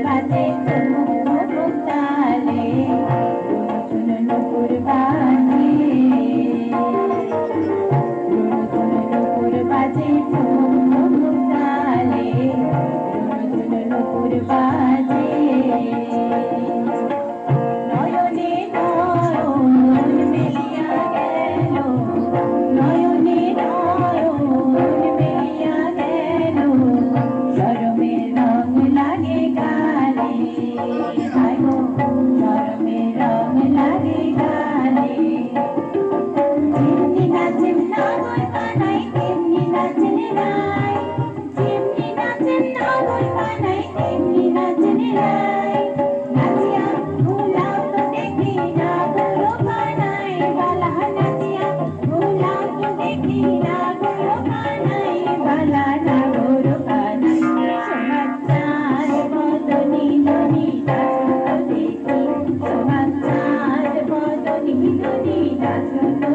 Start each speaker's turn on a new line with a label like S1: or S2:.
S1: বাজে ঝুমুক ঝুমুক তালে, ঝুন ঝুন নুপুর বাজে, ঝুন ঝুন নুপুর বাজে ঝুমুক ঝুমুক তালে, ঝুন ঝুন নুপুর বাজে। নয়নে নয়ন মিলিয়া গেল, নয়নে নয়ন মিলিয়া গেল, শরমের রং লাগে গালে, হায় গো শরমের রং লাগে গালে। যেমনি নাচেন নাগর কানাই তেমনি নাচেন রায়, যেমনি নাচেন নাগর কানাই তেমনি নাচেন রায়। নাচিয়া ভুলাও তো দেখি নাগর কানাই বালা, নাচিয়া ভুলাও তো দেখি নাগর কানাই বালা, নাগর কানাই। সোহাগ চাঁদ বদনি ধনি নাচো তো দেখি, সোহাগ চাঁদ বদনি ধনি নাচো তো